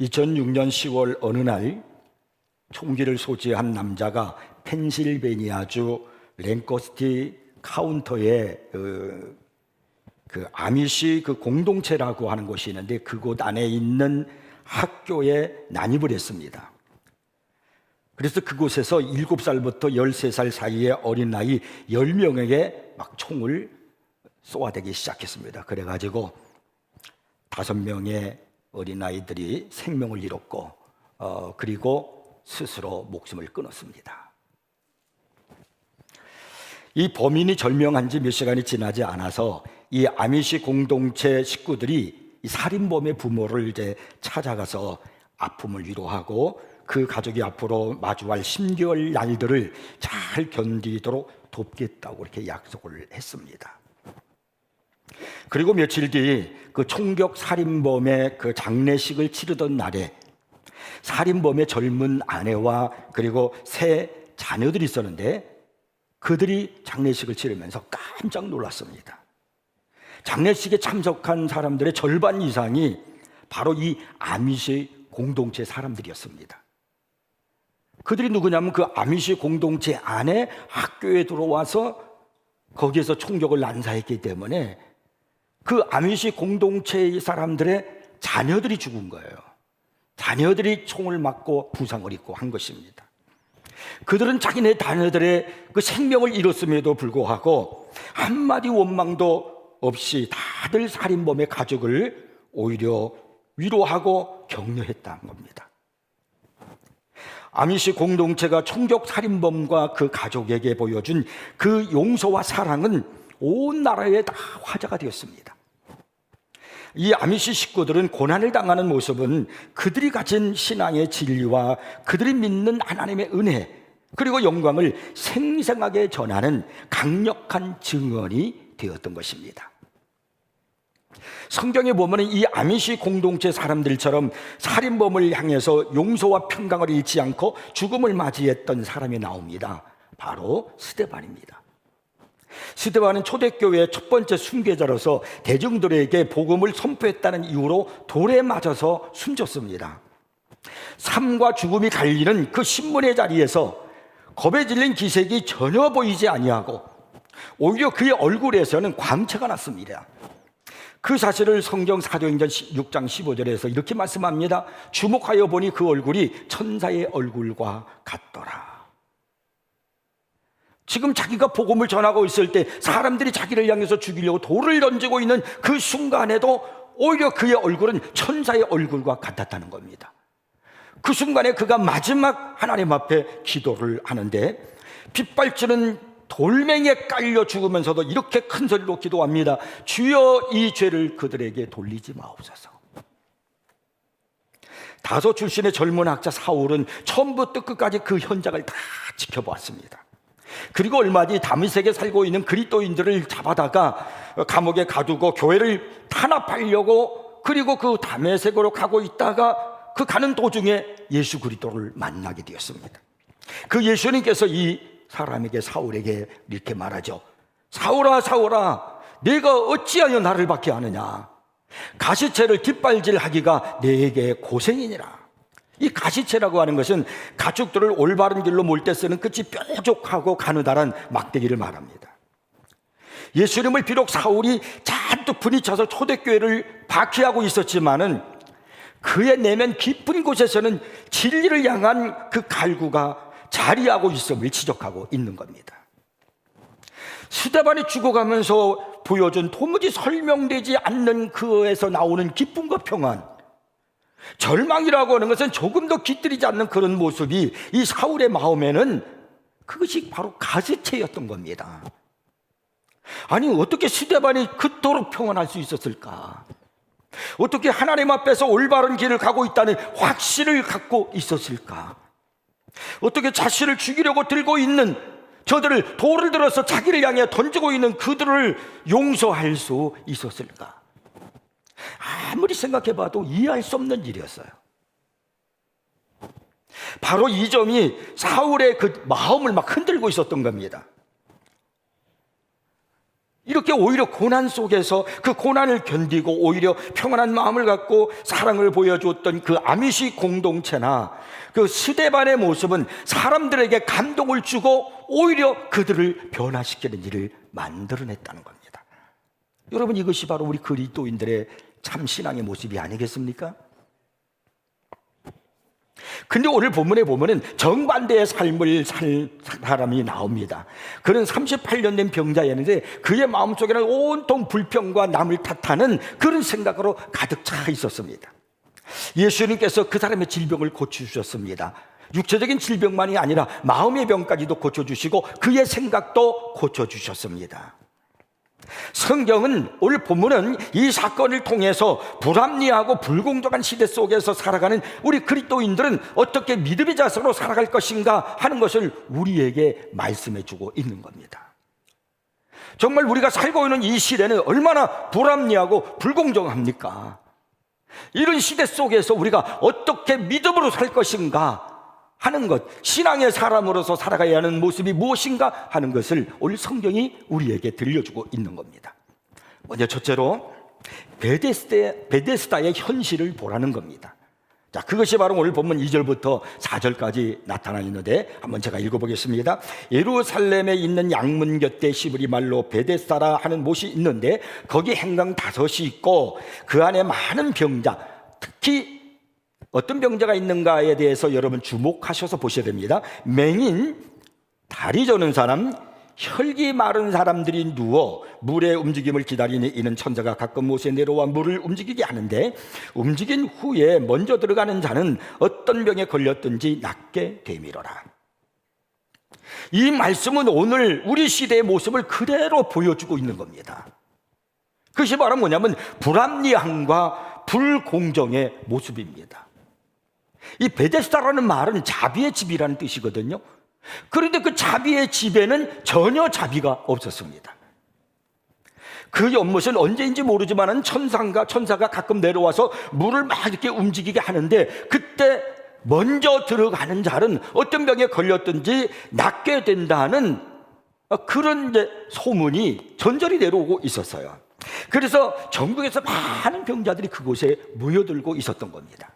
2006년 10월 어느 날 총기를 소지한 남자가 펜실베니아주 랭커스티 카운터에 아미시 공동체라고 하는 곳이 있는데 그곳 안에 있는 학교에 난입을 했습니다. 그래서 그곳에서 7살부터 13살 사이의 어린 나이 10명에게 막 총을 쏘아대기 시작했습니다. 그래가지고 5명의 어린아이들이 생명을 잃었고 그리고 스스로 목숨을 끊었습니다. 이 범인이 절명한 지 몇 시간이 지나지 않아서 이 아미시 공동체 식구들이 이 살인범의 부모를 이제 찾아가서 아픔을 위로하고 그 가족이 앞으로 마주할 힘겨울 날들을 잘 견디도록 돕겠다고 이렇게 약속을 했습니다. 그리고 며칠 뒤 그 총격 살인범의 그 장례식을 치르던 날에 살인범의 젊은 아내와 그리고 세 자녀들이 있었는데 그들이 장례식을 치르면서 깜짝 놀랐습니다. 장례식에 참석한 사람들의 절반 이상이 바로 이 아미시 공동체 사람들이었습니다. 그들이 누구냐면 그 아미시 공동체 안에 학교에 들어와서 거기에서 총격을 난사했기 때문에 그 아미시 공동체의 사람들의 자녀들이 죽은 거예요. 자녀들이 총을 맞고 부상을 입고 한 것입니다. 그들은 자기네 자녀들의 그 생명을 잃었음에도 불구하고 한마디 원망도 없이 다들 살인범의 가족을 오히려 위로하고 격려했다는 겁니다. 아미시 공동체가 총격 살인범과 그 가족에게 보여준 그 용서와 사랑은 온 나라에 다 화제가 되었습니다. 이 아미시 식구들은 고난을 당하는 모습은 그들이 가진 신앙의 진리와 그들이 믿는 하나님의 은혜 그리고 영광을 생생하게 전하는 강력한 증언이 되었던 것입니다. 성경에 보면 이 아미시 공동체 사람들처럼 살인범을 향해서 용서와 평강을 잃지 않고 죽음을 맞이했던 사람이 나옵니다. 바로 스데반입니다. 스데반은 초대교회의 첫 번째 순교자로서 대중들에게 복음을 선포했다는 이유로 돌에 맞아서 숨졌습니다. 삶과 죽음이 갈리는 그 신문의 자리에서 겁에 질린 기색이 전혀 보이지 아니하고 오히려 그의 얼굴에서는 광채가 났습니다. 그 사실을 성경 사도행전 6장 15절에서 이렇게 말씀합니다. 주목하여 보니 그 얼굴이 천사의 얼굴과 같더라. 지금 자기가 복음을 전하고 있을 때 사람들이 자기를 향해서 죽이려고 돌을 던지고 있는 그 순간에도 오히려 그의 얼굴은 천사의 얼굴과 같았다는 겁니다. 그 순간에 그가 마지막 하나님 앞에 기도를 하는데 빗발치는 돌멩이에 깔려 죽으면서도 이렇게 큰 소리로 기도합니다. 주여 이 죄를 그들에게 돌리지 마옵소서. 다소 출신의 젊은 학자 사울은 처음부터 끝까지 그 현장을 다 지켜보았습니다. 그리고 얼마 뒤 다메섹에 살고 있는 그리스도인들을 잡아다가 감옥에 가두고 교회를 탄압하려고 그리고 그 다메섹으로 가고 있다가 그 가는 도중에 예수 그리스도를 만나게 되었습니다. 그 예수님께서 이 사람에게 사울에게 이렇게 말하죠. 사울아 사울아 내가 어찌하여 나를 받게 하느냐. 가시채를 깃발질하기가 내게 고생이니라. 이 가시채라고 하는 것은 가축들을 올바른 길로 몰 때 쓰는 끝이 뾰족하고 가느다란 막대기를 말합니다. 예수님을 비록 사울이 잔뜩 분이 차서 초대교회를 박해하고 있었지만은 그의 내면 깊은 곳에서는 진리를 향한 그 갈구가 자리하고 있음을 지적하고 있는 겁니다. 스데반이 죽어가면서 보여준 도무지 설명되지 않는 그에서 나오는 기쁨과 평안, 절망이라고 하는 것은 조금도 깃들이지 않는 그런 모습이 이 사울의 마음에는 그것이 바로 가시채였던 겁니다. 아니 어떻게 스데반이 그토록 평안할 수 있었을까? 어떻게 하나님 앞에서 올바른 길을 가고 있다는 확신을 갖고 있었을까? 어떻게 자신을 죽이려고 들고 있는 저들을 돌을 들어서 자기를 향해 던지고 있는 그들을 용서할 수 있었을까? 아무리 생각해봐도 이해할 수 없는 일이었어요. 바로 이 점이 사울의 그 마음을 막 흔들고 있었던 겁니다. 이렇게 오히려 고난 속에서 그 고난을 견디고 오히려 평안한 마음을 갖고 사랑을 보여주었던 그 아미시 공동체나 그 스데반의 모습은 사람들에게 감동을 주고 오히려 그들을 변화시키는 일을 만들어냈다는 겁니다. 여러분, 이것이 바로 우리 그리스도인들의 참 신앙의 모습이 아니겠습니까? 근데 오늘 본문에 보면은 정반대의 삶을 살 사람이 나옵니다. 그는 38년 된 병자였는데 그의 마음속에는 온통 불평과 남을 탓하는 그런 생각으로 가득 차 있었습니다. 예수님께서 그 사람의 질병을 고쳐주셨습니다. 육체적인 질병만이 아니라 마음의 병까지도 고쳐주시고 그의 생각도 고쳐주셨습니다. 성경은 오늘 본문은 이 사건을 통해서 불합리하고 불공정한 시대 속에서 살아가는 우리 그리스도인들은 어떻게 믿음의 자세로 살아갈 것인가 하는 것을 우리에게 말씀해 주고 있는 겁니다. 정말 우리가 살고 있는 이 시대는 얼마나 불합리하고 불공정합니까? 이런 시대 속에서 우리가 어떻게 믿음으로 살 것인가 하는 것, 신앙의 사람으로서 살아가야 하는 모습이 무엇인가 하는 것을 오늘 성경이 우리에게 들려주고 있는 겁니다. 먼저 첫째로 베데스다의 현실을 보라는 겁니다. 자, 그것이 바로 오늘 본문 2절부터 4절까지 나타나 있는데 한번 제가 읽어보겠습니다. 예루살렘에 있는 양문 곁에 시브리 말로 베데스다라 하는 못이 있는데 거기 행강 5이 있고 그 안에 많은 병자, 특히 어떤 병자가 있는가에 대해서 여러분 주목하셔서 보셔야 됩니다. 맹인, 다리 저는 사람, 혈기 마른 사람들이 누워 물의 움직임을 기다리는 이는 천사가 가끔 못에 내려와 물을 움직이게 하는데 움직인 후에 먼저 들어가는 자는 어떤 병에 걸렸든지 낫게 되밀어라. 이 말씀은 오늘 우리 시대의 모습을 그대로 보여주고 있는 겁니다. 그것이 바로 뭐냐면 불합리함과 불공정의 모습입니다. 이 베데스다라는 말은 자비의 집이라는 뜻이거든요. 그런데 그 자비의 집에는 전혀 자비가 없었습니다. 그 연못은 언제인지 모르지만 천사가 가끔 내려와서 물을 막 이렇게 움직이게 하는데 그때 먼저 들어가는 자는 어떤 병에 걸렸든지 낫게 된다는 그런 소문이 전설이 내려오고 있었어요. 그래서 전국에서 많은 병자들이 그곳에 모여들고 있었던 겁니다.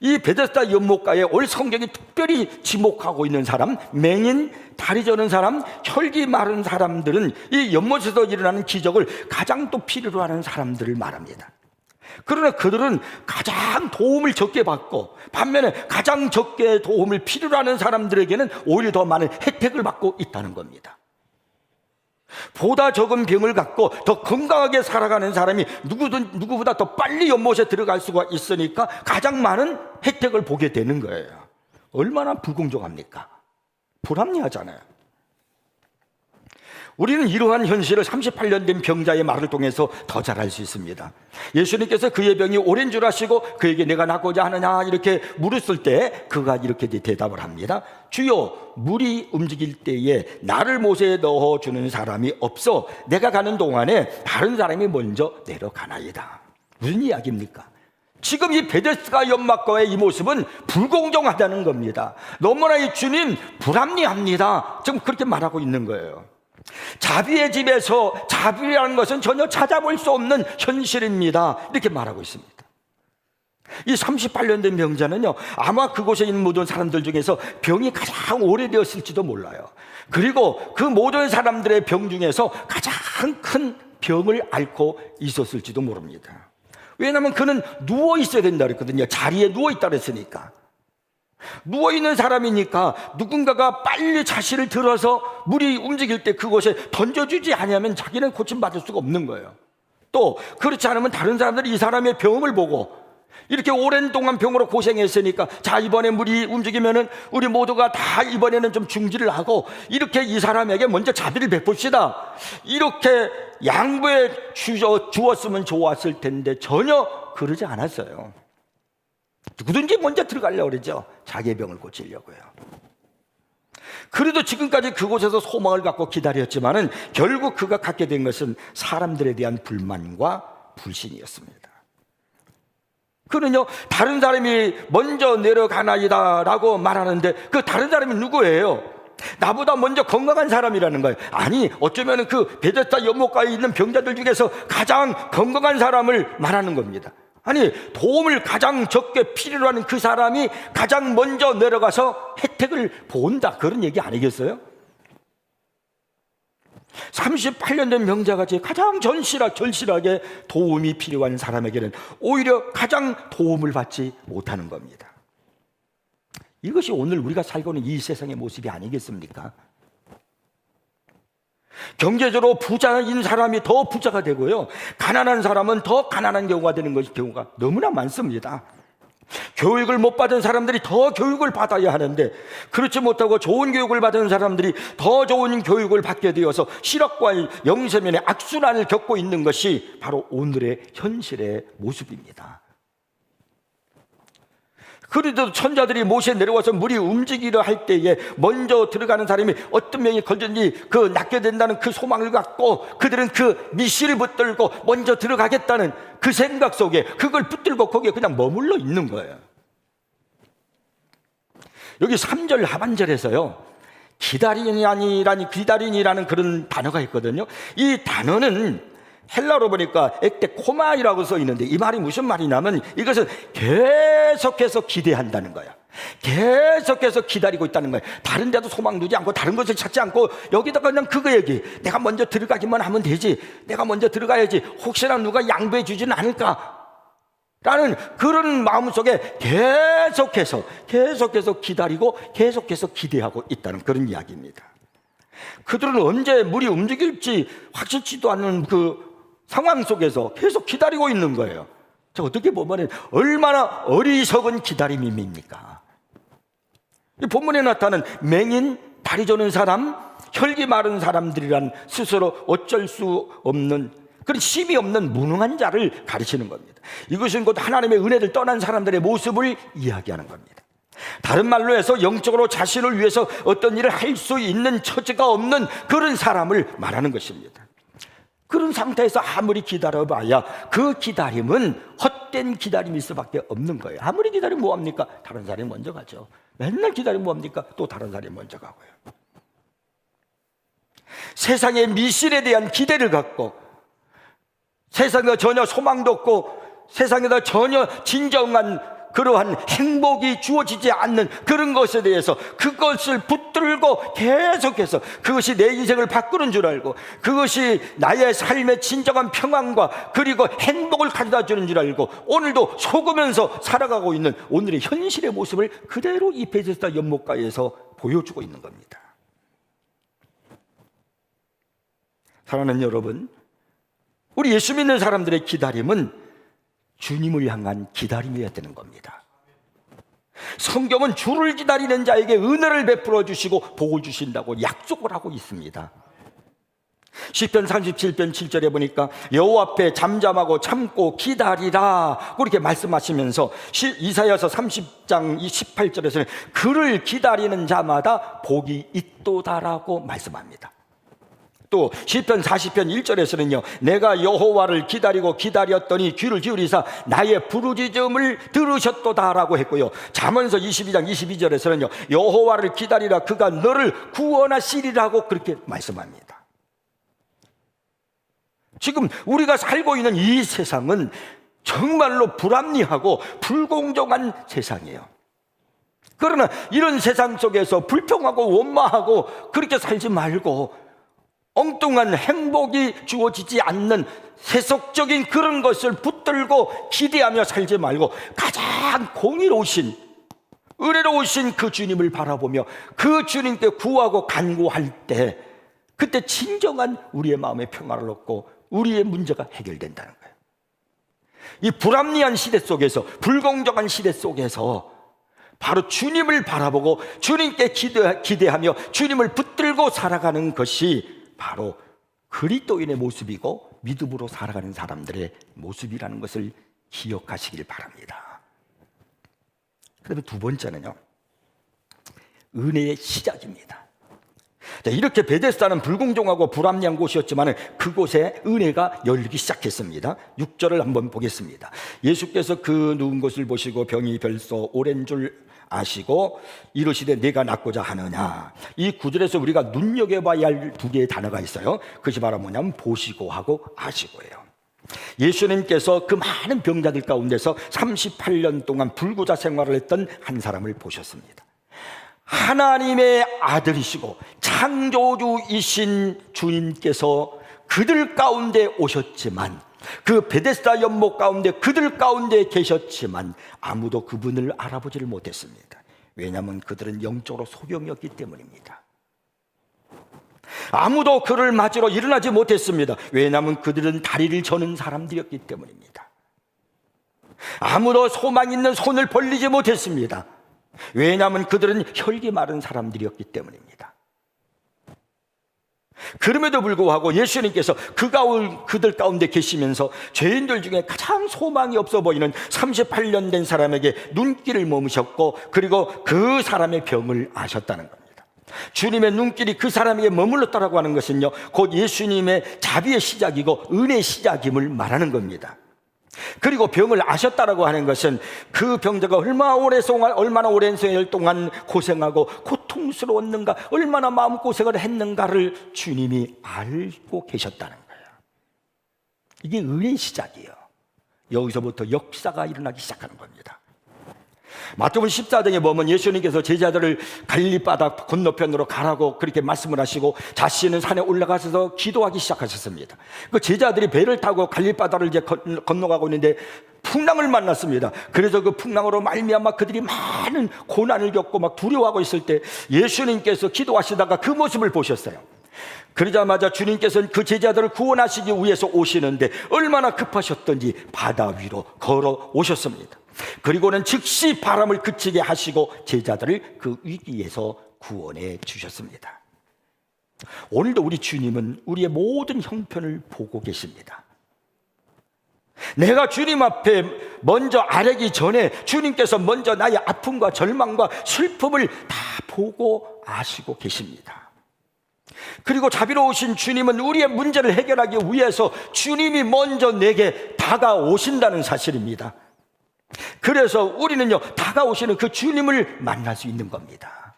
이 베데스다 연못가에 올 성경이 특별히 지목하고 있는 사람, 맹인, 다리 저는 사람, 혈기 마른 사람들은 이 연못에서 일어나는 기적을 가장 또 필요로 하는 사람들을 말합니다. 그러나 그들은 가장 도움을 적게 받고 반면에 가장 적게 도움을 필요로 하는 사람들에게는 오히려 더 많은 혜택을 받고 있다는 겁니다. 보다 적은 병을 갖고 더 건강하게 살아가는 사람이 누구보다 더 빨리 연못에 들어갈 수가 있으니까 가장 많은 혜택을 보게 되는 거예요. 얼마나 불공정합니까? 불합리하잖아요. 우리는 이러한 현실을 38년 된 병자의 말을 통해서 더 잘 알 수 있습니다. 예수님께서 그의 병이 오랜 줄 아시고 그에게 내가 낫고자 하느냐 이렇게 물었을 때 그가 이렇게 대답을 합니다. 주여, 물이 움직일 때에 나를 못에 넣어주는 사람이 없어 내가 가는 동안에 다른 사람이 먼저 내려가나이다. 무슨 이야기입니까? 지금 이 베데스다 연못가의 이 모습은 불공정하다는 겁니다. 너무나 이 주님 불합리합니다. 지금 그렇게 말하고 있는 거예요. 자비의 집에서 자비라는 것은 전혀 찾아볼 수 없는 현실입니다. 이렇게 말하고 있습니다. 이 38년 된 병자는요, 아마 그곳에 있는 모든 사람들 중에서 병이 가장 오래되었을지도 몰라요. 그리고 그 모든 사람들의 병 중에서 가장 큰 병을 앓고 있었을지도 모릅니다. 왜냐하면 그는 누워 있어야 된다 그랬거든요. 자리에 누워 있다 그랬으니까. 누워있는 사람이니까 누군가가 빨리 자신을 들어서 물이 움직일 때 그곳에 던져주지 않으면 자기는 고침받을 수가 없는 거예요. 또 그렇지 않으면 다른 사람들이 이 사람의 병을 보고 이렇게 오랜 동안 병으로 고생했으니까 자, 이번에 물이 움직이면은 우리 모두가 다 이번에는 좀 중지를 하고 이렇게 이 사람에게 먼저 자비를 베풉시다, 이렇게 양보해 주었으면 좋았을 텐데 전혀 그러지 않았어요. 누구든지 먼저 들어가려고 그러죠. 자기의 병을 고치려고요. 그래도 지금까지 그곳에서 소망을 갖고 기다렸지만은 결국 그가 갖게 된 것은 사람들에 대한 불만과 불신이었습니다. 그는요, 다른 사람이 먼저 내려가나이다 라고 말하는데 그 다른 사람이 누구예요? 나보다 먼저 건강한 사람이라는 거예요. 아니, 어쩌면 그 베데스다 연못가에 있는 병자들 중에서 가장 건강한 사람을 말하는 겁니다. 아니, 도움을 가장 적게 필요로 하는 그 사람이 가장 먼저 내려가서 혜택을 본다, 그런 얘기 아니겠어요? 38년 된 병자같이 가장 절실하게 도움이 필요한 사람에게는 오히려 가장 도움을 받지 못하는 겁니다. 이것이 오늘 우리가 살고 있는 이 세상의 모습이 아니겠습니까? 경제적으로 부자인 사람이 더 부자가 되고요, 가난한 사람은 더 가난한 경우가 되는 경우가 너무나 많습니다. 교육을 못 받은 사람들이 더 교육을 받아야 하는데, 그렇지 못하고 좋은 교육을 받은 사람들이 더 좋은 교육을 받게 되어서 실업과 영세면의 악순환을 겪고 있는 것이 바로 오늘의 현실의 모습입니다. 그래도 천자들이 모세 내려와서 물이 움직이려 할 때에 먼저 들어가는 사람이 어떤 명이 걸든지 그 낫게 된다는 그 소망을 갖고 그들은 그 미씨를 붙들고 먼저 들어가겠다는 그 생각 속에 그걸 붙들고 거기에 그냥 머물러 있는 거예요. 여기 3절 하반절에서요, 기다리니라는 그런 단어가 있거든요. 이 단어는 헬라로 보니까 ektekomai라고 써 있는데, 이 말이 무슨 말이냐면 이것은 계속해서 기대한다는 거예요. 계속해서 기다리고 있다는 거예요. 다른 데도 소망 두지 않고 다른 것을 찾지 않고 여기다가 그냥 그거 얘기, 내가 먼저 들어가기만 하면 되지, 내가 먼저 들어가야지, 혹시나 누가 양보해 주지는 않을까 라는 그런 마음속에 계속해서 기다리고 계속해서 기대하고 있다는 그런 이야기입니다. 그들은 언제 물이 움직일지 확실치도 않는 그 상황 속에서 계속 기다리고 있는 거예요. 자, 어떻게 보면 얼마나 어리석은 기다림입니까? 이 본문에 나타나는 맹인, 다리 저는 사람, 혈기 마른 사람들이란 스스로 어쩔 수 없는 그런 힘이 없는 무능한 자를 가르치는 겁니다. 이것은 곧 하나님의 은혜를 떠난 사람들의 모습을 이야기하는 겁니다. 다른 말로 해서 영적으로 자신을 위해서 어떤 일을 할 수 있는 처지가 없는 그런 사람을 말하는 것입니다. 그런 상태에서 아무리 기다려봐야 그 기다림은 헛된 기다림일 수밖에 없는 거예요. 아무리 기다리면 뭐합니까? 다른 사람이 먼저 가죠. 맨날 기다리면 뭐합니까? 또 다른 사람이 먼저 가고요. 세상의 미실에 대한 기대를 갖고 세상에 전혀 소망도 없고 세상에다 전혀 진정한 그러한 행복이 주어지지 않는 그런 것에 대해서 그것을 붙들고 계속해서 그것이 내 인생을 바꾸는 줄 알고 그것이 나의 삶의 진정한 평안과 그리고 행복을 가져다 주는 줄 알고 오늘도 속으면서 살아가고 있는 오늘의 현실의 모습을 그대로 이 베데스다 연못가에서 보여주고 있는 겁니다. 사랑하는 여러분, 우리 예수 믿는 사람들의 기다림은 주님을 향한 기다림이어야 되는 겁니다. 성경은 주를 기다리는 자에게 은혜를 베풀어 주시고 복을 주신다고 약속을 하고 있습니다. 시편 37편 7절에 보니까 여호와 앞에 잠잠하고 참고 기다리라 그렇게 말씀하시면서 이사야서 30장 18절에서는 그를 기다리는 자마다 복이 있도다라고 말씀합니다. 또 시편 40편 1절에서는요 내가 여호와를 기다리고 기다렸더니 귀를 기울이사 나의 부르짖음을 들으셨도다라고 했고요, 잠언서 22장 22절에서는요 여호와를 기다리라 그가 너를 구원하시리라고 그렇게 말씀합니다. 지금 우리가 살고 있는 이 세상은 정말로 불합리하고 불공정한 세상이에요. 그러나 이런 세상 속에서 불평하고 원망하고 그렇게 살지 말고 엉뚱한 행복이 주어지지 않는 세속적인 그런 것을 붙들고 기대하며 살지 말고 가장 공의로우신 은혜로우신 그 주님을 바라보며 그 주님께 구하고 간구할 때 그때 진정한 우리의 마음의 평화를 얻고 우리의 문제가 해결된다는 거예요. 이 불합리한 시대 속에서 불공정한 시대 속에서 바로 주님을 바라보고 주님께 기대하며 주님을 붙들고 살아가는 것이 바로 그리스도인의 모습이고 믿음으로 살아가는 사람들의 모습이라는 것을 기억하시길 바랍니다. 그다음에 두 번째는요, 은혜의 시작입니다. 이렇게 베데스다는 불공정하고 불합리한 곳이었지만 그곳에 은혜가 열리기 시작했습니다. 6절을 한번 보겠습니다. 예수께서 그 누운 것을 보시고 병이 별서 오랜 줄 아시고 이르시되 내가 낫고자 하느냐. 이 구절에서 우리가 눈여겨봐야 할 두 개의 단어가 있어요. 그것이 바로 뭐냐면 보시고 하고 아시고예요. 예수님께서 그 많은 병자들 가운데서 38년 동안 불구자 생활을 했던 한 사람을 보셨습니다. 하나님의 아들이시고 창조주이신 주님께서 그들 가운데 오셨지만, 그 베데스다 연못 가운데 그들 가운데 계셨지만 아무도 그분을 알아보지를 못했습니다. 왜냐하면 그들은 영적으로 소경이었기 때문입니다. 아무도 그를 맞으러 일어나지 못했습니다. 왜냐하면 그들은 다리를 저는 사람들이었기 때문입니다. 아무도 소망 있는 손을 벌리지 못했습니다. 왜냐하면 그들은 혈기 마른 사람들이었기 때문입니다. 그럼에도 불구하고 예수님께서 그들 가운데 계시면서 죄인들 중에 가장 소망이 없어 보이는 38년 된 사람에게 눈길을 머무셨고, 그리고 그 사람의 병을 아셨다는 겁니다. 주님의 눈길이 그 사람에게 머물렀다라고 하는 것은요, 곧 예수님의 자비의 시작이고 은혜의 시작임을 말하는 겁니다. 그리고 병을 아셨다라고 하는 것은 그 병자가 얼마나 오랜 세월 동안 고생하고 고통스러웠는가, 얼마나 마음고생을 했는가를 주님이 알고 계셨다는 거예요. 이게 은혜의 시작이에요. 여기서부터 역사가 일어나기 시작하는 겁니다. 마태복음 14장에 보면 예수님께서 제자들을 갈릴리 바다 건너편으로 가라고 그렇게 말씀을 하시고 자신은 산에 올라가셔서 기도하기 시작하셨습니다. 그 제자들이 배를 타고 갈릴리 바다를 이제 건너가고 있는데 풍랑을 만났습니다. 그래서 그 풍랑으로 말미암아 그들이 많은 고난을 겪고 막 두려워하고 있을 때 예수님께서 기도하시다가 그 모습을 보셨어요. 그러자마자 주님께서는 그 제자들을 구원하시기 위해서 오시는데 얼마나 급하셨던지 바다 위로 걸어 오셨습니다. 그리고는 즉시 바람을 그치게 하시고 제자들을 그 위기에서 구원해 주셨습니다. 오늘도 우리 주님은 우리의 모든 형편을 보고 계십니다. 내가 주님 앞에 먼저 아뢰기 전에 주님께서 먼저 나의 아픔과 절망과 슬픔을 다 보고 아시고 계십니다. 그리고 자비로우신 주님은 우리의 문제를 해결하기 위해서 주님이 먼저 내게 다가오신다는 사실입니다. 그래서 우리는요, 다가오시는 그 주님을 만날 수 있는 겁니다.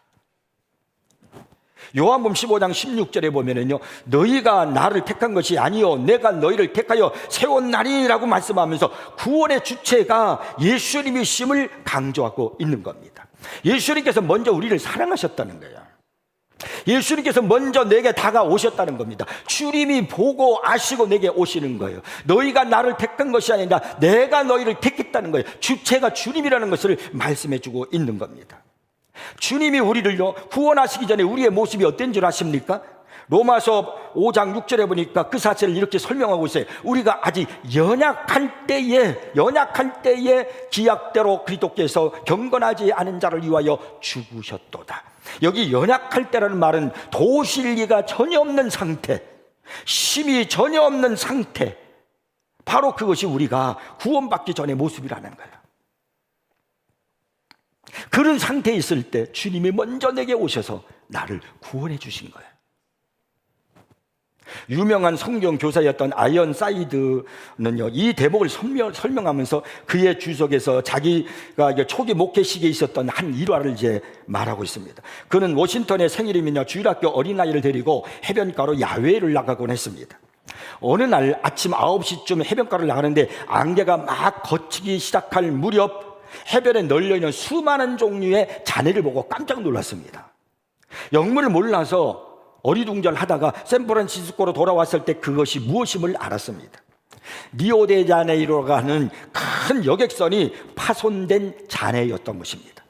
요한복음 15장 16절에 보면은요, 너희가 나를 택한 것이 아니요 내가 너희를 택하여 세웠나니라고 말씀하면서 구원의 주체가 예수님이심을 강조하고 있는 겁니다. 예수님께서 먼저 우리를 사랑하셨다는 거예요. 예수님께서 먼저 내게 다가오셨다는 겁니다. 주님이 보고 아시고 내게 오시는 거예요. 너희가 나를 택한 것이 아니라 내가 너희를 택했다는 거예요. 주체가 주님이라는 것을 말씀해 주고 있는 겁니다. 주님이 우리를요 구원하시기 전에 우리의 모습이 어떤 줄 아십니까? 로마서 5장 6절에 보니까 그 사실을 이렇게 설명하고 있어요. 우리가 아직 연약한 때에 기약대로 그리스도께서 경건하지 않은 자를 위하여 죽으셨도다. 여기 연약할 때라는 말은 도우실 리가 전혀 없는 상태, 힘이 전혀 없는 상태, 바로 그것이 우리가 구원받기 전의 모습이라는 거예요. 그런 상태에 있을 때 주님이 먼저 내게 오셔서 나를 구원해 주신 거예요. 유명한 성경 교사였던 아이언 사이드는요, 이 대목을 설명하면서 그의 주석에서 자기가 초기 목회 시기에 있었던 한 일화를 이제 말하고 있습니다. 그는 워싱턴의 생일이면요 주일학교 어린아이를 데리고 해변가로 야외를 나가곤 했습니다. 어느 날 아침 9시쯤 해변가를 나가는데 안개가 막 걷히기 시작할 무렵 해변에 널려있는 수많은 종류의 잔해를 보고 깜짝 놀랐습니다. 영문을 몰라서 어리둥절하다가 샌프란시스코로 돌아왔을 때 그것이 무엇임을 알았습니다. 리오데자네이로가 하는 큰 여객선이 파손된 잔해였던 것입니다.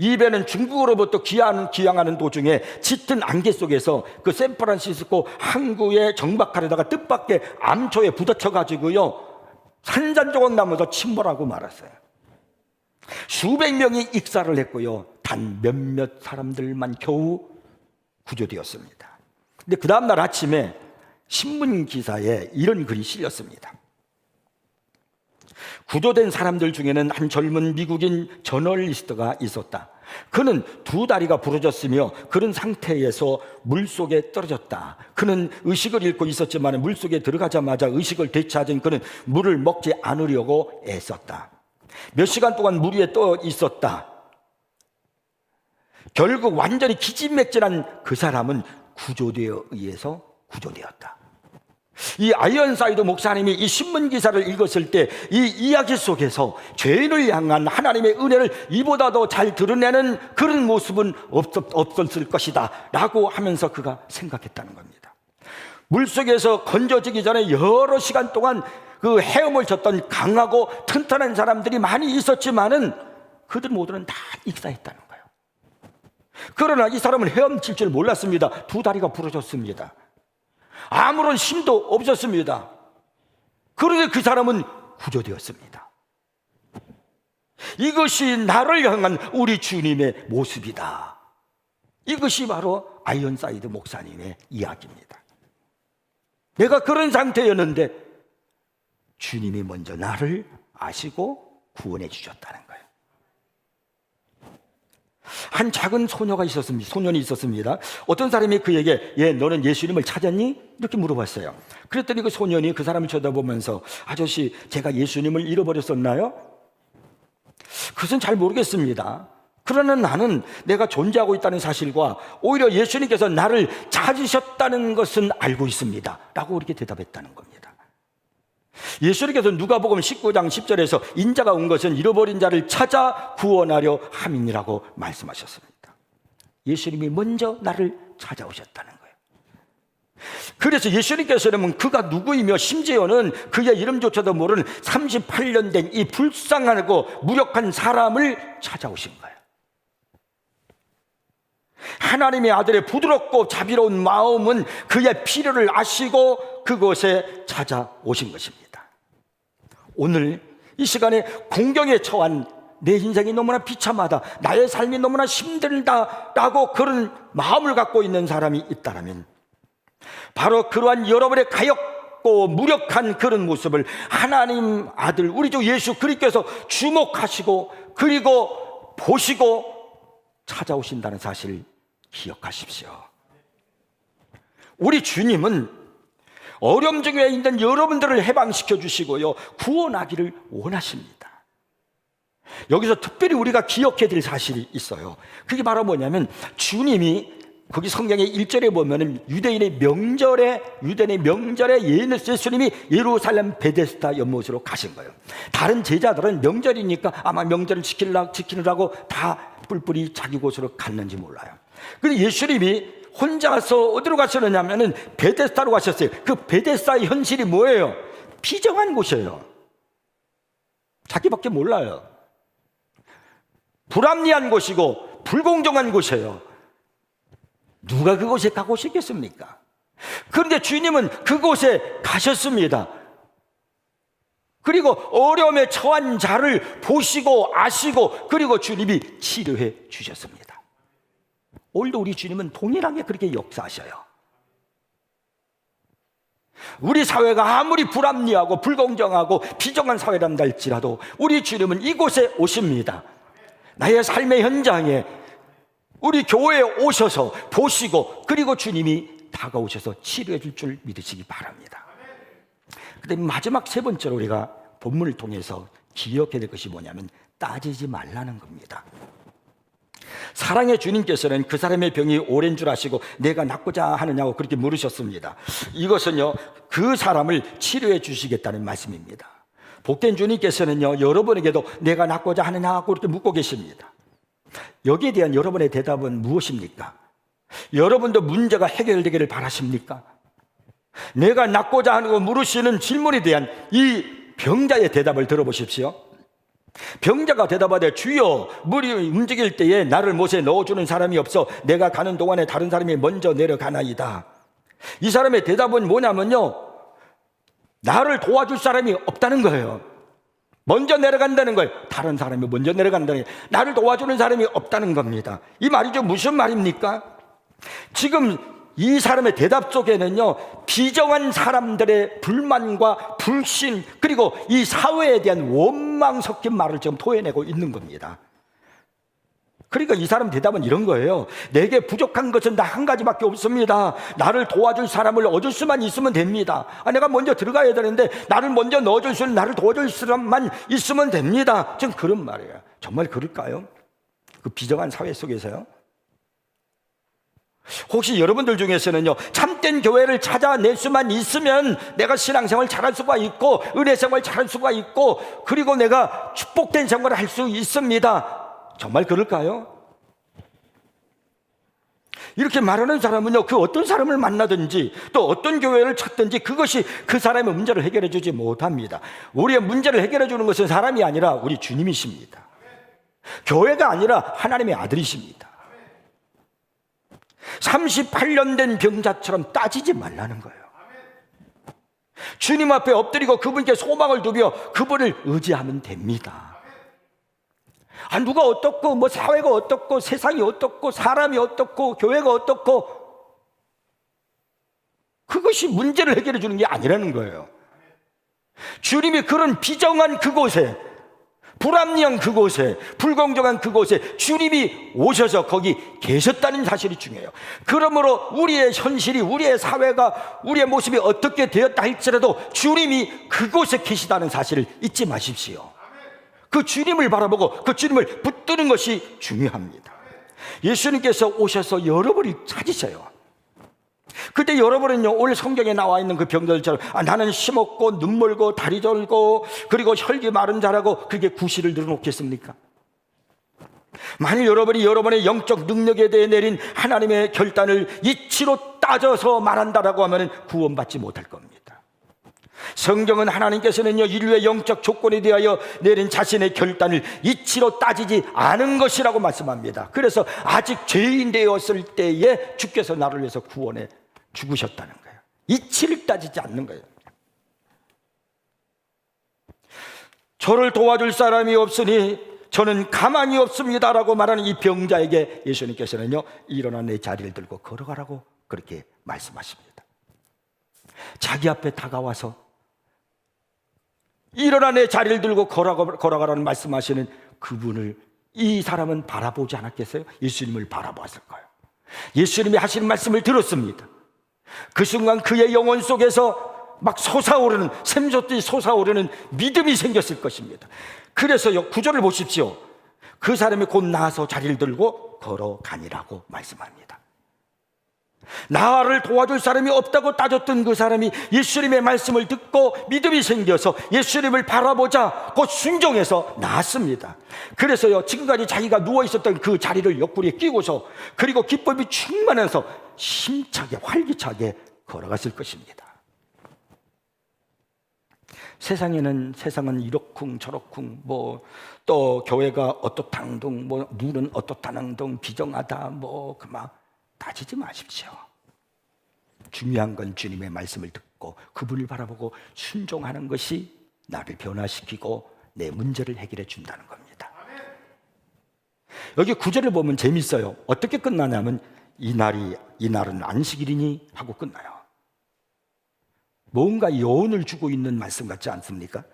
이 배는 중국으로부터 귀향하는 도중에 짙은 안개 속에서 그 샌프란시스코 항구에 정박하려다가 뜻밖의 암초에 부딪혀가지고요 산산조각 나면서 침몰하고 말았어요. 수백 명이 익사를 했고요 단 몇몇 사람들만 겨우 구조되었습니다. 근데 그 다음날 아침에 신문 기사에 이런 글이 실렸습니다. 구조된 사람들 중에는 한 젊은 미국인 저널리스트가 있었다. 그는 두 다리가 부러졌으며 그런 상태에서 물속에 떨어졌다. 그는 의식을 잃고 있었지만 물속에 들어가자마자 의식을 되찾은 그는 물을 먹지 않으려고 애썼다. 몇 시간 동안 물 위에 떠 있었다. 결국 완전히 기진맥진한 그 사람은 구조되어 의해서 구조되었다. 이 아이언사이드 목사님이 이 신문 기사를 읽었을 때 이 이야기 속에서 죄인을 향한 하나님의 은혜를 이보다 더 잘 드러내는 그런 모습은 없었을 것이다 라고 하면서 그가 생각했다는 겁니다. 물속에서 건져지기 전에 여러 시간 동안 그 헤엄을 쳤던 강하고 튼튼한 사람들이 많이 있었지만은 그들 모두는 다 익사했다는 거예요. 그러나 이 사람은 헤엄칠 줄 몰랐습니다. 두 다리가 부러졌습니다. 아무런 힘도 없었습니다. 그런데 그 사람은 구조되었습니다. 이것이 나를 향한 우리 주님의 모습이다. 이것이 바로 아이언사이드 목사님의 이야기입니다. 내가 그런 상태였는데 주님이 먼저 나를 아시고 구원해 주셨다는 거예요. 한 작은 소년이 있었습니다. 어떤 사람이 그에게 너는 예수님을 찾았니? 이렇게 물어봤어요. 그랬더니 그 소년이 그 사람을 쳐다보면서 아저씨, 제가 예수님을 잃어버렸었나요? 그것은 잘 모르겠습니다. 그러나 나는 내가 존재하고 있다는 사실과 오히려 예수님께서 나를 찾으셨다는 것은 알고 있습니다 라고 이렇게 대답했다는 겁니다. 예수님께서 누가복음 19장 10절에서 인자가 온 것은 잃어버린 자를 찾아 구원하려 함이니라고 말씀하셨습니다. 예수님이 먼저 나를 찾아오셨다는 거예요. 그래서 예수님께서는 그가 누구이며 심지어는 그의 이름조차도 모르는 38년 된 이 불쌍하고 무력한 사람을 찾아오신 거예요. 하나님의 아들의 부드럽고 자비로운 마음은 그의 필요를 아시고 그곳에 찾아오신 것입니다. 오늘 이 시간에 공경에 처한 내 인생이 너무나 비참하다, 나의 삶이 너무나 힘들다라고 그런 마음을 갖고 있는 사람이 있다면 바로 그러한 여러분의 가엾고 무력한 그런 모습을 하나님 아들 우리 주 예수 그리스도께서 주목하시고 그리고 보시고 찾아오신다는 사실 기억하십시오. 우리 주님은 어려움 중에 있는 여러분들을 해방시켜 주시고요, 구원하기를 원하십니다. 여기서 특별히 우리가 기억해야 될 사실이 있어요. 그게 바로 뭐냐면 주님이 거기 성경의 1절에 보면은 유대인의 명절에 예수님이 예루살렘 베데스다 연못으로 가신 거예요. 다른 제자들은 명절이니까 아마 명절을 지키느라고 다 뿔뿔이 자기 곳으로 갔는지 몰라요. 그런데 예수님이 혼자서 어디로 가셨느냐면은 베데스다로 가셨어요. 그 베데스다의 현실이 뭐예요? 비정한 곳이에요. 자기밖에 몰라요. 불합리한 곳이고 불공정한 곳이에요. 누가 그곳에 가고 싶겠습니까? 그런데 주님은 그곳에 가셨습니다. 그리고 어려움에 처한 자를 보시고 아시고 그리고 주님이 치료해 주셨습니다. 오늘도 우리 주님은 동일하게 그렇게 역사하셔요. 우리 사회가 아무리 불합리하고 불공정하고 비정한 사회란다 할지라도 우리 주님은 이곳에 오십니다. 나의 삶의 현장에 우리 교회에 오셔서 보시고 그리고 주님이 다가오셔서 치료해 줄 줄 믿으시기 바랍니다. 그런데 마지막 세 번째로 우리가 본문을 통해서 기억해야 될 것이 뭐냐면 따지지 말라는 겁니다. 사랑의 주님께서는 그 사람의 병이 오랜 줄 아시고 내가 낫고자 하느냐고 그렇게 물으셨습니다. 이것은요, 그 사람을 치료해 주시겠다는 말씀입니다. 복된 주님께서는요, 여러분에게도 내가 낫고자 하느냐고 그렇게 묻고 계십니다. 여기에 대한 여러분의 대답은 무엇입니까? 여러분도 문제가 해결되기를 바라십니까? 내가 낫고자 하는 물으시는 질문에 대한 이 병자의 대답을 들어보십시오. 병자가 대답하되 주여, 물이 움직일 때에 나를 못에 넣어주는 사람이 없어 내가 가는 동안에 다른 사람이 먼저 내려가나이다. 이 사람의 대답은 뭐냐면요, 나를 도와줄 사람이 없다는 거예요. 먼저 내려간다는 거예요. 다른 사람이 먼저 내려간다는 거예요. 나를 도와주는 사람이 없다는 겁니다. 이 말이죠. 무슨 말입니까? 지금 이 사람의 대답 속에는요, 비정한 사람들의 불만과 불신 그리고 이 사회에 대한 원망 섞인 말을 지금 토해내고 있는 겁니다. 그러니까 이 사람 대답은 이런 거예요. 내게 부족한 것은 나 한 가지밖에 없습니다. 나를 도와줄 사람을 얻을 수만 있으면 됩니다. 내가 먼저 들어가야 되는데 나를 먼저 넣어줄 수 있는, 나를 도와줄 사람만 있으면 됩니다. 지금 그런 말이에요. 정말 그럴까요? 그 비정한 사회 속에서요. 혹시 여러분들 중에서는요, 참된 교회를 찾아낼 수만 있으면 내가 신앙생활 잘할 수가 있고 은혜생활 잘할 수가 있고 그리고 내가 축복된 생활을 할 수 있습니다. 정말 그럴까요? 이렇게 말하는 사람은요, 그 어떤 사람을 만나든지 또 어떤 교회를 찾든지 그것이 그 사람의 문제를 해결해 주지 못합니다. 우리의 문제를 해결해 주는 것은 사람이 아니라 우리 주님이십니다. 교회가 아니라 하나님의 아들이십니다. 38년 된 병자처럼 따지지 말라는 거예요. 주님 앞에 엎드리고 그분께 소망을 두며 그분을 의지하면 됩니다. 누가 어떻고 뭐 사회가 어떻고 세상이 어떻고 사람이 어떻고 교회가 어떻고 그것이 문제를 해결해 주는 게 아니라는 거예요. 주님이 그런 비정한 그곳에, 불합리한 그곳에, 불공정한 그곳에 주님이 오셔서 거기 계셨다는 사실이 중요해요. 그러므로 우리의 현실이, 우리의 사회가, 우리의 모습이 어떻게 되었다 할지라도 주님이 그곳에 계시다는 사실을 잊지 마십시오. 그 주님을 바라보고 그 주님을 붙드는 것이 중요합니다. 예수님께서 오셔서 여러분을 찾으셔요. 그때 여러분은요, 오늘 성경에 나와 있는 그 병들처럼 나는 힘없고 눈멀고 다리 절고 그리고 혈기 마른 자라고 그게 구실을 늘어놓겠습니까? 만일 여러분이 여러분의 영적 능력에 대해 내린 하나님의 결단을 이치로 따져서 말한다라고 하면 구원받지 못할 겁니다. 성경은 하나님께서는요, 인류의 영적 조건에 대하여 내린 자신의 결단을 이치로 따지지 않은 것이라고 말씀합니다. 그래서 아직 죄인 되었을 때에 주께서 나를 위해서 구원해 죽으셨다는 거예요. 이치를 따지지 않는 거예요. 저를 도와줄 사람이 없으니 저는 가만히 없습니다라고 말하는 이 병자에게 예수님께서는요, 일어나 내 자리를 들고 걸어가라고 그렇게 말씀하십니다. 자기 앞에 다가와서 일어나 내 자리를 들고 걸어가라는 말씀하시는 그분을 이 사람은 바라보지 않았겠어요? 예수님을 바라보았을 거예요. 예수님이 하시는 말씀을 들었습니다. 그 순간 그의 영혼 속에서 막 솟아오르는, 샘솟듯이 솟아오르는 믿음이 생겼을 것입니다. 그래서요, 구절을 보십시오. 그 사람이 곧 나아서 자리를 들고 걸어가니라고 말씀합니다. 나를 도와줄 사람이 없다고 따졌던 그 사람이 예수님의 말씀을 듣고 믿음이 생겨서 예수님을 바라보자 곧 순종해서 나았습니다. 그래서요, 지금까지 자기가 누워있었던 그 자리를 옆구리에 끼고서 그리고 기쁨이 충만해서 힘차게 활기차게 걸어갔을 것입니다. 세상은 이러쿵 저러쿵 또 교회가 어떻다능둥 눈은 어떻다능둥 비정하다 그만 따지지 마십시오. 중요한 건 주님의 말씀을 듣고 그분을 바라보고 순종하는 것이 나를 변화시키고 내 문제를 해결해 준다는 겁니다. 여기 구절을 보면 재밌어요. 어떻게 끝나냐면 이날은 안식일이니 하고 끝나요. 뭔가 여운을 주고 있는 말씀 같지 않습니까?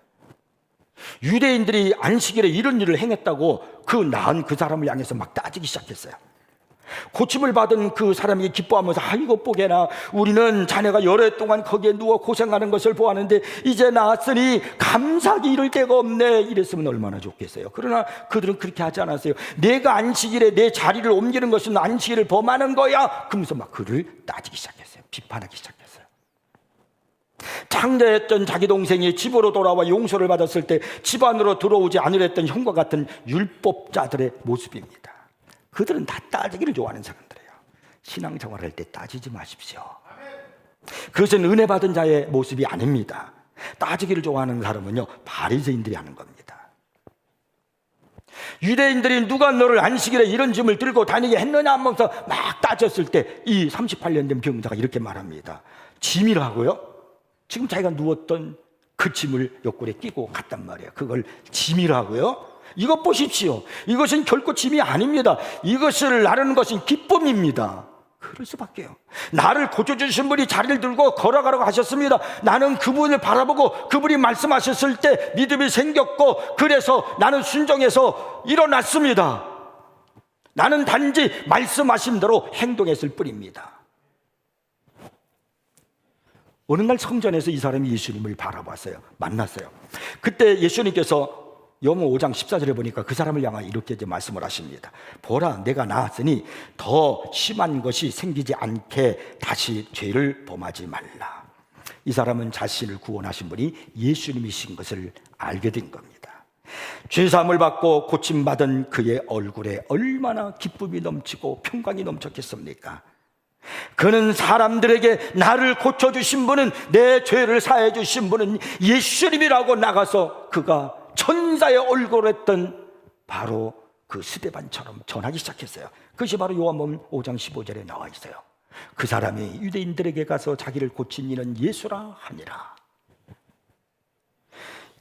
유대인들이 안식일에 이런 일을 행했다고 그 나은 그 사람을 향해서 막 따지기 시작했어요. 고침을 받은 그 사람이 기뻐하면서 아이고 보게나 우리는 자네가 여러 해 동안 거기에 누워 고생하는 것을 보았는데 이제 나았으니 감사하기 이를 데가 없네, 이랬으면 얼마나 좋겠어요. 그러나 그들은 그렇게 하지 않았어요. 내가 안식일에 내 자리를 옮기는 것은 안식일을 범하는 거야, 그러면서 막 그를 따지기 시작했어요. 비판하기 시작했어요. 창자였던 자기 동생이 집으로 돌아와 용서를 받았을 때 집 안으로 들어오지 않으랬던 형과 같은 율법자들의 모습입니다. 그들은 다 따지기를 좋아하는 사람들이에요. 신앙생활할 때 따지지 마십시오. 그것은 은혜 받은 자의 모습이 아닙니다. 따지기를 좋아하는 사람은요, 바리새인들이 하는 겁니다. 유대인들이 누가 너를 안식일에 이런 짐을 들고 다니게 했느냐 하면서 막 따졌을 때 이 38년 된 병자가 이렇게 말합니다. 짐이라고요? 지금 자기가 누웠던 그 짐을 옆구리에 끼고 갔단 말이에요. 그걸 짐이라고요? 이것 보십시오. 이것은 결코 짐이 아닙니다. 이것을 나르는 것은 기쁨입니다. 그럴 수밖에요. 나를 고쳐주신 분이 자리를 들고 걸어가라고 하셨습니다. 나는 그분을 바라보고 그분이 말씀하셨을 때 믿음이 생겼고 그래서 나는 순종해서 일어났습니다. 나는 단지 말씀하신 대로 행동했을 뿐입니다. 어느 날 성전에서 이 사람이 예수님을 바라봤어요. 만났어요. 그때 예수님께서 요한복음 5장 14절에 보니까 그 사람을 향하여 이렇게 이제 말씀을 하십니다. 보라, 내가 나았으니 더 심한 것이 생기지 않게 다시 죄를 범하지 말라. 이 사람은 자신을 구원하신 분이 예수님이신 것을 알게 된 겁니다. 죄사함을 받고 고침받은 그의 얼굴에 얼마나 기쁨이 넘치고 평강이 넘쳤겠습니까? 그는 사람들에게 나를 고쳐주신 분은, 내 죄를 사해 주신 분은 예수님이라고 나가서 그가 천사의 얼굴을 했던 바로 그 스데반처럼 전하기 시작했어요. 그것이 바로 요한복음 5장 15절에 나와 있어요. 그 사람이 유대인들에게 가서 자기를 고친 이는 예수라 하니라.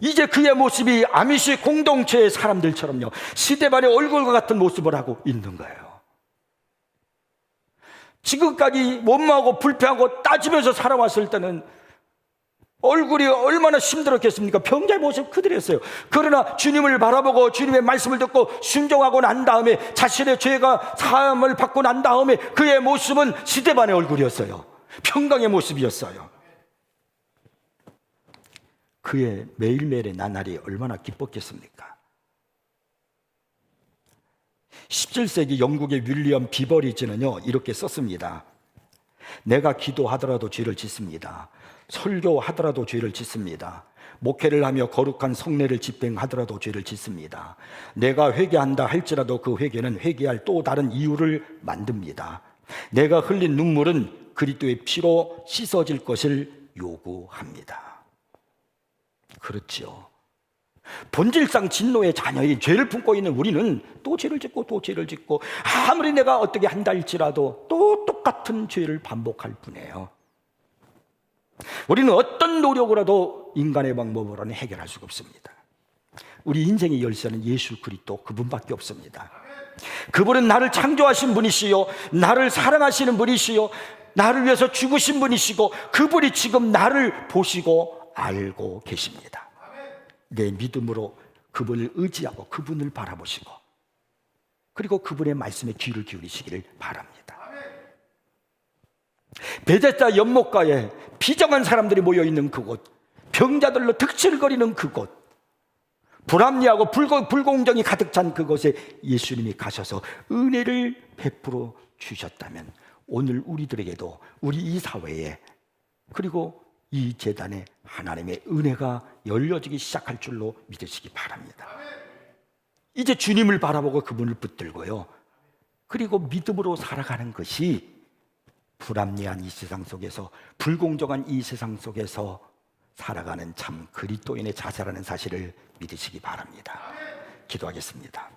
이제 그의 모습이 아미시 공동체의 사람들처럼요, 스데반의 얼굴과 같은 모습을 하고 있는 거예요. 지금까지 원망하고 불평하고 따지면서 살아왔을 때는 얼굴이 얼마나 힘들었겠습니까? 병자의 모습 그대로였어요. 그러나 주님을 바라보고 주님의 말씀을 듣고 순종하고 난 다음에, 자신의 죄가 사함을 받고 난 다음에 그의 모습은 스데반의 얼굴이었어요. 평강의 모습이었어요. 그의 매일매일의 나날이 얼마나 기뻤겠습니까? 17세기 영국의 윌리엄 비버리지는요, 이렇게 썼습니다. 내가 기도하더라도 죄를 짓습니다. 설교하더라도 죄를 짓습니다. 목회를 하며 거룩한 성례를 집행하더라도 죄를 짓습니다. 내가 회개한다 할지라도 그 회개는 회개할 또 다른 이유를 만듭니다. 내가 흘린 눈물은 그리스도의 피로 씻어질 것을 요구합니다. 그렇지요. 본질상 진노의 자녀인 죄를 품고 있는 우리는 또 죄를 짓고 또 죄를 짓고, 아무리 내가 어떻게 한다 할지라도 또 똑같은 죄를 반복할 뿐이에요. 우리는 어떤 노력으로도 인간의 방법으로는 해결할 수가 없습니다. 우리 인생의 열쇠는 예수 그리스도 그분밖에 없습니다. 그분은 나를 창조하신 분이시요, 나를 사랑하시는 분이시요, 나를 위해서 죽으신 분이시고, 그분이 지금 나를 보시고 알고 계십니다. 내 믿음으로 그분을 의지하고 그분을 바라보시고, 그리고 그분의 말씀에 귀를 기울이시기를 바랍니다. 베데스다 연못가에 비정한 사람들이 모여있는 그곳, 병자들로 득실거리는 그곳, 불합리하고 불공정이 가득 찬 그곳에 예수님이 가셔서 은혜를 베풀어 주셨다면, 오늘 우리들에게도, 우리 이 사회에, 그리고 이 재단에 하나님의 은혜가 열려지기 시작할 줄로 믿으시기 바랍니다. 이제 주님을 바라보고 그분을 붙들고요, 그리고 믿음으로 살아가는 것이 불합리한 이 세상 속에서, 불공정한 이 세상 속에서 살아가는 참 그리스도인의 자세라는 사실을 믿으시기 바랍니다. 기도하겠습니다.